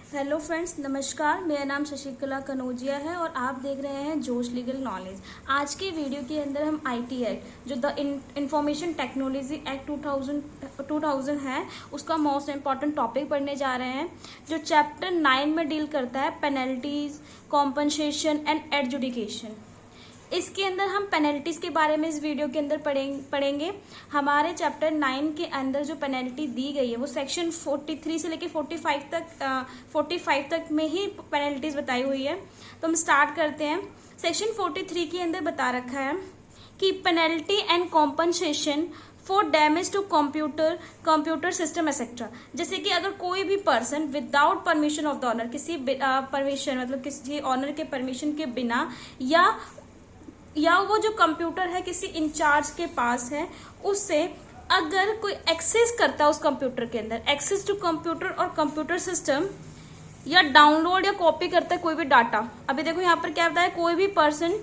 Hello friends, नमस्कार। मेरा नाम शशिकला कनौजिया है और आप देख रहे हैं जोश लीगल नॉलेज। आज के वीडियो के अंदर हम आईटी एक्ट, जो द इंफॉर्मेशन टेक्नोलॉजी एक्ट 2000 है, उसका मोस्ट इम्पॉर्टेंट टॉपिक पढ़ने जा रहे हैं, जो चैप्टर 9 में डील करता है पेनल्टीज, कॉम्पनसेशन एंड एडजुडिकेशन। इसके अंदर हम पेनल्टीज के बारे में इस वीडियो के अंदर पढ़ेंगे। हमारे चैप्टर 9 के अंदर जो पेनल्टी दी गई है वो सेक्शन 43 से लेके 45 तक में ही पेनल्टीज बताई हुई है। तो हम स्टार्ट करते हैं। सेक्शन 43 के अंदर बता रखा है कि penalty and compensation for damage to computer system etcetera. जैसे कि अगर कोई भी person without permission of the owner, किसी परमिशन मतलब किसी ऑनर के परमिशन के बिना, या वो जो कंप्यूटर है किसी इंचार्ज के पास है, उससे अगर कोई एक्सेस करता है उस कंप्यूटर के अंदर, एक्सेस टू कंप्यूटर और कंप्यूटर सिस्टम, या डाउनलोड या कॉपी करता है कोई भी डाटा। अभी देखो यहाँ पर क्या बताया, कोई भी पर्सन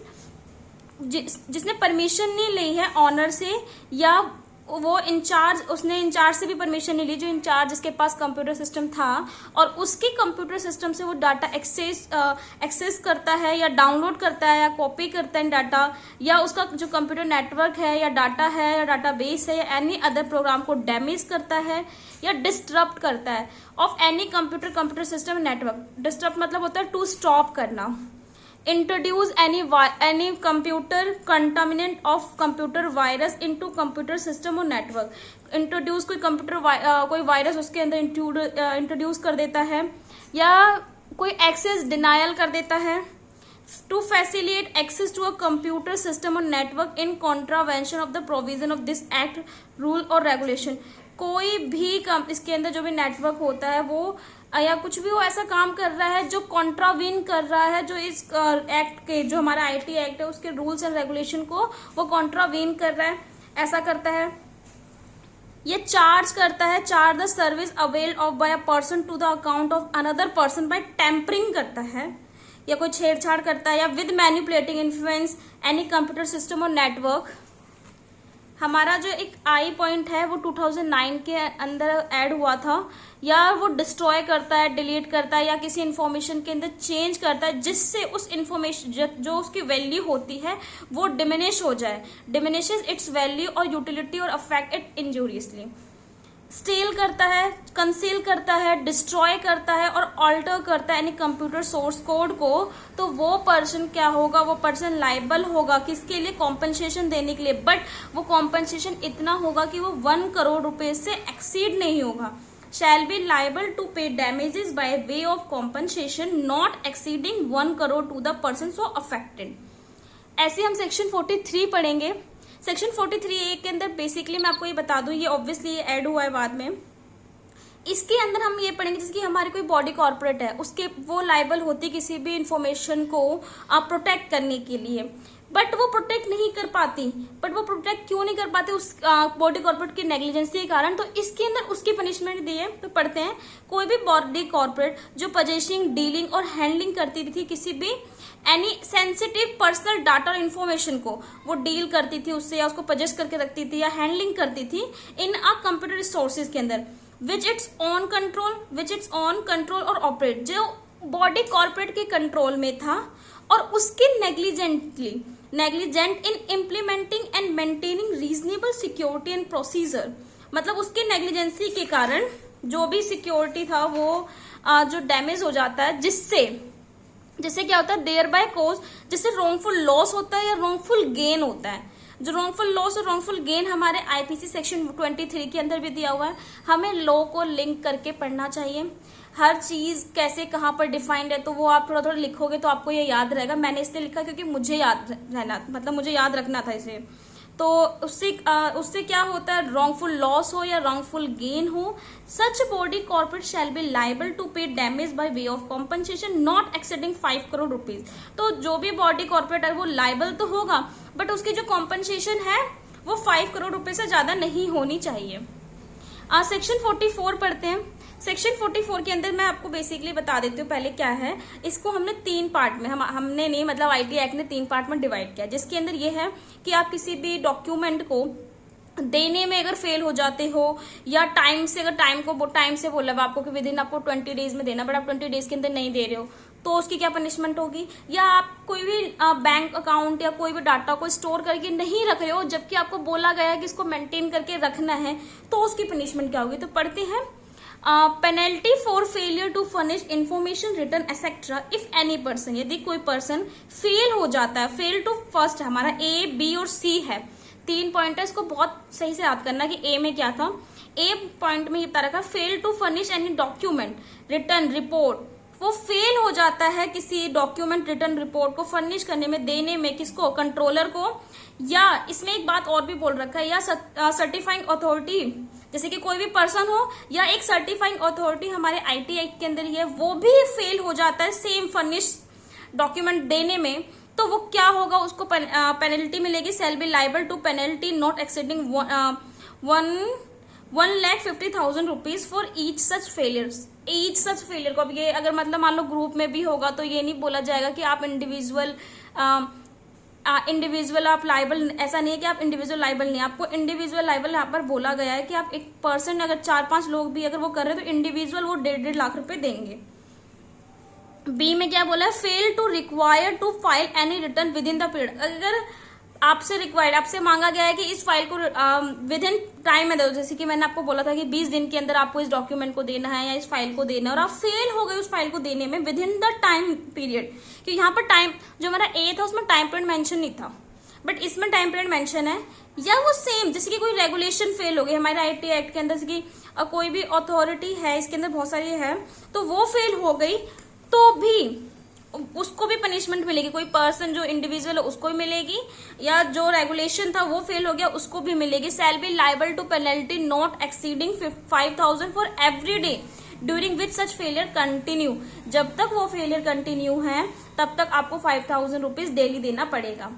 जिसने परमिशन नहीं ली है ऑनर से, या वो इंचार्ज, उसने इंचार्ज से भी परमिशन नहीं ली, जो इंचार्ज जिसके पास कंप्यूटर सिस्टम था और उसके कंप्यूटर सिस्टम से वो डाटा एक्सेस करता है या डाउनलोड करता है या कॉपी करता है डाटा, या उसका जो कंप्यूटर नेटवर्क है या डाटा है या डाटाबेस है या एनी अदर प्रोग्राम को डैमेज करता है या डिस्टरप्ट करता है of any computer system network. Disrupt मतलब होता है टू स्टॉप करना। Introduce any computer contaminant of computer virus into computer system और नेटवर्क। इंट्रोड्यूस कोई वायरस उसके अंदर इंट्रोड्यूस कर देता है, या कोई एक्सेस डिनायल कर देता है। To facilitate access to a computer system और network in contravention of the provision of this act, rule और रेगुलेशन। कोई भी इसके अंदर जो भी नेटवर्क होता है वो या कुछ भी वो ऐसा काम कर रहा है जो कॉन्ट्रावीन कर रहा है, जो इस एक्ट के, जो हमारा आईटी एक्ट है उसके रूल्स एंड रेगुलेशन को वो कॉन्ट्रावीन कर रहा है, ऐसा करता है। ये charge the service availed of by a person to the account of another person by tampering करता है, या कोई छेड़छाड़ करता है, या with manipulating influence any computer system और नेटवर्क। हमारा जो एक आई पॉइंट है वो 2009 के अंदर ऐड हुआ था, या वो डिस्ट्रॉय करता है, डिलीट करता है, या किसी इंफॉर्मेशन के अंदर चेंज करता है जिससे उस इंफॉर्मेशन जो उसकी वैल्यू होती है वो डिमिनिश हो जाए, डिमिनिशेस इट्स वैल्यू और यूटिलिटी और अफेक्ट इट इंजूरियसली। स्टील करता है, कंसील करता है, डिस्ट्रॉय करता है और ऑल्टर करता है यानी कंप्यूटर सोर्स कोड को, तो वो पर्सन क्या होगा, वो पर्सन लाइबल होगा किसके लिए, कॉम्पनसेशन देने के लिए। बट वो कॉम्पनसेशन इतना होगा कि वो 1 करोड़ रुपए से एक्सीड नहीं होगा। Shall be liable to pay damages by way of compensation not exceeding 1 crore to the person so affected. ऐसे हम सेक्शन 43 पढ़ेंगे। सेक्शन 43A के अंदर बेसिकली मैं आपको ये बता दूं, ये ऑब्वियसली ये ऐड हुआ है बाद में। इसके अंदर हम ये पढ़ेंगे जैसे कि हमारी कोई बॉडी कॉर्पोरेट है, उसके वो लाइबल होती किसी भी इंफॉर्मेशन को प्रोटेक्ट करने के लिए, बट वो प्रोटेक्ट नहीं कर पाती। बट वो प्रोटेक्ट क्यों नहीं कर पाती, उस बॉडी कॉर्पोरेट की नेग्लिजेंसी के कारण। तो इसके अंदर उसकी पनिशमेंट दी है। तो पढ़ते हैं। कोई भी बॉडी कॉर्पोरेट जो पोजेसिंग, डीलिंग और हैंडलिंग करती थी किसी भी एनी सेंसिटिव पर्सनल डाटा और इन्फॉर्मेशन को, वो डील करती थी उससे, या उसको पजेस करके रखती थी या हैंडलिंग करती थी इन अ कंप्यूटर रिसोर्सेज के अंदर, विच इट्स ऑन कंट्रोल और ऑपरेट, जो बॉडी कॉर्पोरेट के कंट्रोल में था और उसके negligent in implementing and maintaining reasonable security and procedure. मतलब उसके नेग्लिजेंसी के कारण जो भी सिक्योरिटी था वो जो डैमेज हो जाता है, जिससे क्या होता है, देयर बाय कोज, जिससे रॉन्गफुल लॉस होता है या रॉन्गफुल गेन होता है। जो रॉन्गफुल लॉस और रॉन्गफुल गेन हमारे आईपीसी सेक्शन 23 के अंदर भी दिया हुआ है। हमें लॉ को लिंक करके पढ़ना चाहिए। हर चीज कैसे कहाँ पर डिफाइंड है तो वो आप थोड़ा थोड़ा लिखोगे तो आपको ये याद रहेगा। मैंने इसलिए लिखा क्योंकि मुझे याद रखना था इसे। तो उससे क्या होता है, रॉन्गफुल लॉस हो या रॉन्गफुल गेन हो, such body corporate shall be liable to pay damage by way of compensation not exceeding 5 crore rupees. तो जो भी बॉडी कॉर्पोरेट है वो लाइबल तो होगा, बट उसकी जो कॉम्पनसेशन है वो 5 करोड़ रुपए से ज्यादा नहीं होनी चाहिए। सेक्शन 44 पढ़ते हैं। सेक्शन 44 के अंदर मैं आपको बेसिकली बता देती हूँ पहले क्या है। इसको हमने 3 पार्ट में, हमने नहीं मतलब आईटी एक्ट ने 3 पार्ट में डिवाइड किया, जिसके अंदर ये है कि आप किसी भी डॉक्यूमेंट को देने में अगर फेल हो जाते हो, या टाइम से, अगर टाइम से बोला हुआ आपको कि विद इन आपको 20 डेज में देना, बट आप 20 डेज के अंदर नहीं दे रहे हो, तो उसकी क्या पनिशमेंट होगी। या आप कोई भी बैंक अकाउंट या कोई भी डाटा को स्टोर करके नहीं रख रहे हो, जबकि आपको बोला गया है कि इसको मेंटेन करके रखना है, तो उसकी पनिशमेंट क्या होगी। तो पढ़ते हैं, penalty for failure to furnish information return etcetera if any person, यदि कोई पर्सन फेल हो जाता है, फेल टू फर्स्ट हमारा A, B और C है, 3 पॉइंट है, इसको बहुत सही से याद करना कि A में क्या था। A पॉइंट में ये बता रखा, fail to furnish any document return report, वो फेल हो जाता है किसी डॉक्यूमेंट रिटर्न रिपोर्ट को फर्निश करने में, देने में, किसको, कंट्रोलर को, या इसमें एक बात और भी बोल रखा है, या सर्टिफाइंग अथॉरिटी, जैसे कि कोई भी पर्सन हो या एक सर्टिफाइंग अथॉरिटी हमारे IT एक्ट के अंदर ही है, वो भी फेल हो जाता है सेम फर्निश डॉक्यूमेंट देने में, तो वो क्या होगा, उसको पेनल्टी मिलेगी। Shall be liable to penalty not exceeding 1,50,000 rupees for each such failures. Each such failure को, अब ये अगर मतलब मान लो ग्रुप में भी होगा तो ये नहीं बोला जाएगा कि आप इंडिविजुअल आप लाइबल, ऐसा नहीं है कि आप इंडिविजुअल लाइबल नहीं, आपको इंडिविजुअल लाइबल यहाँ पर बोला गया है कि आप एक पर्सन, अगर 4-5 लोग भी अगर वो कर रहे हैं तो इंडिविजुअल वो 1.5 लाख रुपए देंगे। बी में क्या बोला है, fail to require to file any return within the period, अगर आपसे रिक्वायर्ड, आपसे मांगा गया है कि इस फाइल को विद इन टाइम में दो, जैसे कि मैंने आपको बोला था कि 20 दिन के अंदर आपको इस डॉक्यूमेंट को देना है या इस फाइल को देना है, और आप फेल हो गए उस फाइल को देने में with in the time period, क्योंकि यहाँ पर टाइम, जो हमारा ए था उसमें टाइम पीरियड मेंशन नहीं था, बट इसमें टाइम पीरियड मेंशन है। या वो सेम, जैसे कि कोई रेगुलेशन फेल हो गई हमारे IT एक्ट के अंदर, जैसे कि कोई भी अथॉरिटी है, इसके अंदर बहुत सारी है, तो वो फेल हो गई तो भी उसको भी पनिशमेंट मिलेगी। कोई पर्सन जो इंडिविजुअल है उसको भी मिलेगी, या जो रेगुलेशन था वो फेल हो गया उसको भी मिलेगी। Shall be liable to penalty not exceeding 5,000 for every day during which such failure continue, जब तक वो फेलियर कंटिन्यू है तब तक आपको 5,000 रुपीज डेली देना पड़ेगा।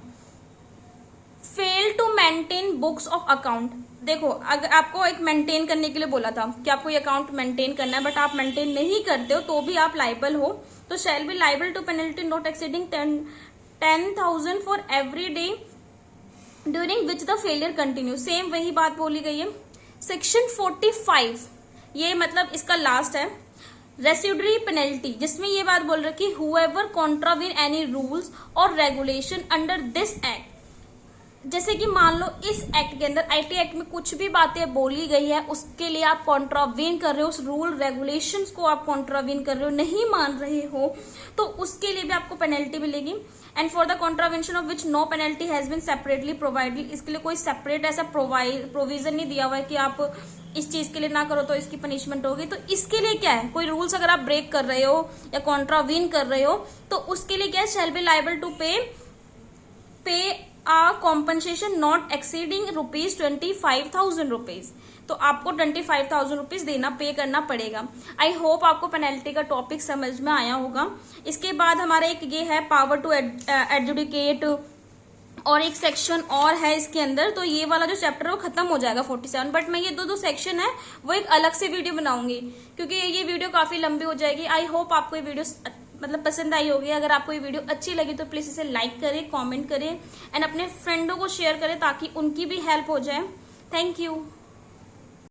Fail to maintain books of account, देखो अगर आपको एक मेंटेन करने के लिए बोला था कि आपको ये अकाउंट मेंटेन करना है, बट आप मेंटेन नहीं करते हो तो भी आप लाइबल हो, तो shall be liable to penalty not exceeding 10,000 for every day during which the failure continue. Same वही बात बोली गई है। सेक्शन 45, ये मतलब इसका लास्ट है, रेसिडुअरी पेनल्टी, जिसमें ये बात बोल रही है कि हुएवर कॉन्ट्रावीन एनी रूल्स और रेगुलेशन अंडर दिस एक्ट, जैसे कि मान लो इस एक्ट के अंदर IT एक्ट में कुछ भी बातें बोली गई है उसके लिए आप कॉन्ट्रावीन कर रहे हो, उस रूल रेगुलेशंस को आप कॉन्ट्रावीन कर रहे हो, नहीं मान रहे हो, तो उसके लिए भी आपको पेनल्टी मिलेगी। And for the contravention of which no penalty has been separately provided, इसके लिए कोई सेपरेट ऐसा प्रोविजन नहीं दिया हुआ है कि आप इस चीज के लिए ना करो तो इसकी पनिशमेंट होगी। तो इसके लिए क्या है, कोई रूल्स अगर आप ब्रेक कर रहे हो या कॉन्ट्रावीन कर रहे हो तो उसके लिए क्या है, शैल बी लाइबल टू पे कॉम्पनसेशन नॉट एक्सीडिंग ₹25,000 रुपीज, तो आपको 25,000 रुपीज देना, पे करना पड़ेगा। आई होप आपको पेनल्टी का टॉपिक समझ में आया होगा। इसके बाद हमारा एक ये है पावर टू एडजुडिकेट, और एक सेक्शन और है इसके अंदर, तो ये वाला जो चैप्टर है वो खत्म हो जाएगा 47, बट मैं ये दो सेक्शन है वो एक अलग से वीडियो बनाऊंगी क्योंकि ये वीडियो काफी लंबी हो जाएगी। आई होप आपको ये वीडियो मतलब पसंद आई होगी। अगर आपको ये वीडियो अच्छी लगी तो प्लीज इसे लाइक करें, कमेंट करें एंड अपने फ्रेंडों को शेयर करें ताकि उनकी भी हेल्प हो जाए। Thank you.